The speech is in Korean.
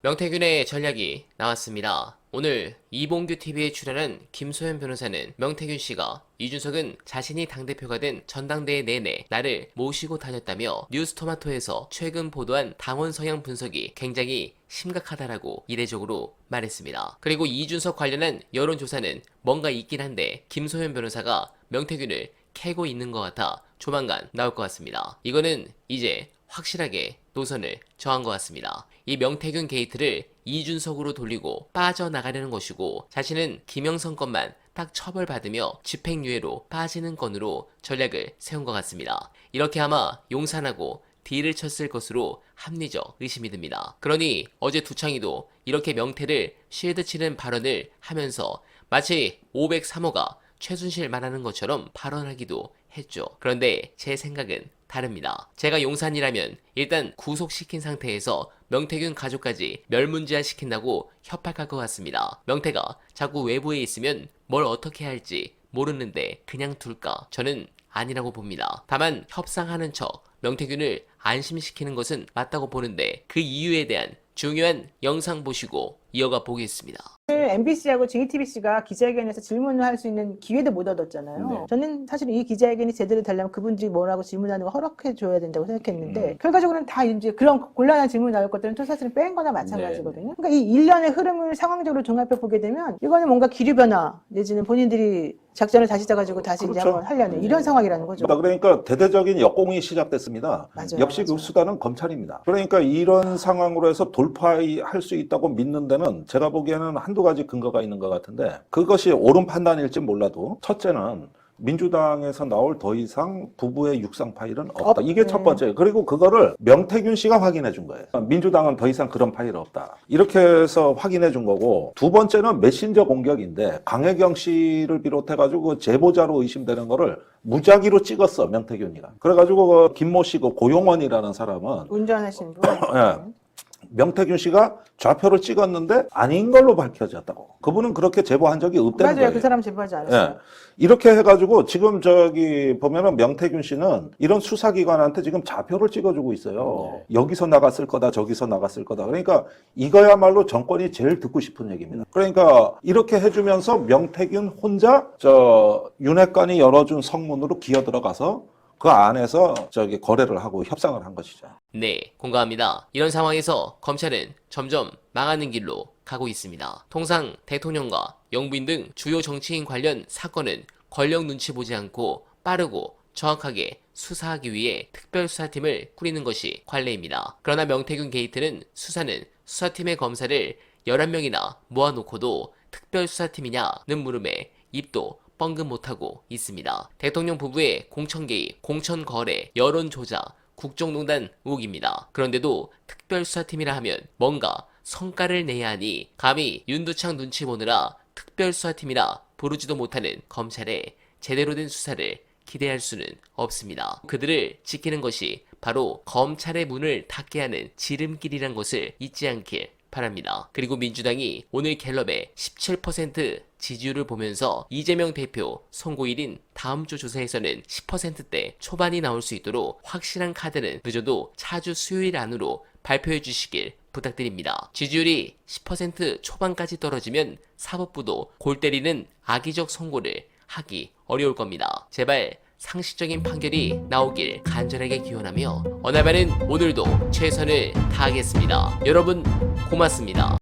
명태균의 전략이 나왔습니다. 오늘 이봉규TV에 출연한 김소연 변호사는 명태균 씨가 이준석은 자신이 당대표가 된 전당대회 내내 나를 모시고 다녔다며 뉴스토마토에서 최근 보도한 당원 성향 분석이 굉장히 심각하다라고 이례적으로 말했습니다. 그리고 이준석 관련한 여론조사는 뭔가 있긴 한데 김소연 변호사가 명태균을 캐고 있는 것 같아 조만간 나올 것 같습니다. 이거는 이제 확실하게 노선을 정한 것 같습니다. 이 명태균 게이트를 이준석으로 돌리고 빠져나가려는 것이고 자신은 김영선 건만 딱 처벌받으며 집행유예로 빠지는 건으로 전략을 세운 것 같습니다. 이렇게 아마 용산하고 딜을 쳤을 것으로 합리적 의심이 듭니다. 그러니 어제 두창이도 이렇게 명태를 쉴드 치는 발언을 하면서 마치 503호가 최순실 말하는 것처럼 발언하기도 했죠. 그런데 제 생각은 다릅니다. 제가 용산이라면 일단 구속시킨 상태에서 명태균 가족까지 멸문지화시킨다고 협박할 것 같습니다. 명태가 자꾸 외부에 있으면 뭘 어떻게 할지 모르는데 그냥 둘까? 저는 아니라고 봅니다. 다만 협상하는 척 명태균을 안심시키는 것은 맞다고 보는데 그 이유에 대한 중요한 영상 보시고 이어가 보겠습니다. MBC하고 JTBC가 기자회견에서 질문을 할 수 있는 기회도 못 얻었잖아요. 네. 저는 사실 이 기자회견이 제대로 되려면 그분들이 뭐라고 질문하는 거 허락해 줘야 된다고 생각했는데 결과적으로는 다 이제 그런 곤란한 질문 나올 것들은 또 사실은 뺀 거나 마찬가지거든요. 그러니까 이 일련의 흐름을 상황적으로 종합해 보게 되면 이거는 뭔가 기류 변화 내지는 본인들이 작전을 다시 짜가지고 다시 이제 그렇죠. 한번 하려는 이런 상황이라는 거죠. 그러니까 대대적인 역공이 시작됐습니다. 맞아요, 역시 그 맞아요. 수단은 검찰입니다. 그러니까 이런 상황으로 해서 돌파할 수 있다고 믿는 데는 제가 보기에는 한두 가지 근거가 있는 것 같은데 그것이 옳은 판단일지 몰라도 첫째는 민주당에서 나올 더 이상 부부의 육상 파일은 없다. 이게 첫 번째. 그리고 그거를 명태균 씨가 확인해 준 거예요. 민주당은 더 이상 그런 파일 없다. 이렇게 해서 확인해 준 거고 두 번째는 메신저 공격인데 강혜경 씨를 비롯해가지고 제보자로 의심되는 거를 무작위로 찍었어 명태균이가. 그래가지고 그 김모 씨 그 고용원이라는 사람은 운전하시는 분. 예. 명태균 씨가 좌표를 찍었는데 아닌 걸로 밝혀졌다고. 그분은 그렇게 제보한 적이 없다는 거예요. 맞아요. 그 사람 제보하지 않았어요. 예. 이렇게 해가지고 지금 저기 보면은 명태균 씨는 이런 수사기관한테 지금 좌표를 찍어주고 있어요. 여기서 나갔을 거다, 저기서 나갔을 거다. 그러니까 이거야말로 정권이 제일 듣고 싶은 얘기입니다. 그러니까 이렇게 해주면서 명태균 혼자 저 윤핵관이 열어준 성문으로 기어 들어가서 그 안에서 저기 거래를 하고 협상을 한 것이죠. 네, 공감합니다. 이런 상황에서 검찰은 점점 망하는 길로 가고 있습니다. 통상 대통령과 영부인 등 주요 정치인 관련 사건은 권력 눈치 보지 않고 빠르고 정확하게 수사하기 위해 특별수사팀을 꾸리는 것이 관례입니다. 그러나 명태균 게이트는 수사는 수사팀의 검사를 11명이나 모아놓고도 특별수사팀이냐는 물음에 입도 뻥긋 못하고 있습니다. 대통령 부부의 공천 개입, 공천 거래, 여론 조작, 국정농단 의혹입니다. 그런데도 특별수사팀이라 하면 뭔가 성과를 내야 하니 감히 윤두창 눈치 보느라 특별수사팀이라 부르지도 못하는 검찰에 제대로 된 수사를 기대할 수는 없습니다. 그들을 지키는 것이 바로 검찰의 문을 닫게 하는 지름길이란 것을 잊지 않길 바랍니다. 그리고 민주당이 오늘 갤럽의 17% 지지율을 보면서 이재명 대표 선고일인 다음 주 조사에서는 10%대 초반이 나올 수 있도록 확실한 카드는 늦어도 차주 수요일 안으로 발표해 주시길 부탁드립니다. 지지율이 10% 초반까지 떨어지면 사법부도 골 때리는 악의적 선고를 하기 어려울 겁니다. 제발 상식적인 판결이 나오길 간절하게 기원하며 어나바는 오늘도 최선을 다하겠습니다. 여러분 고맙습니다.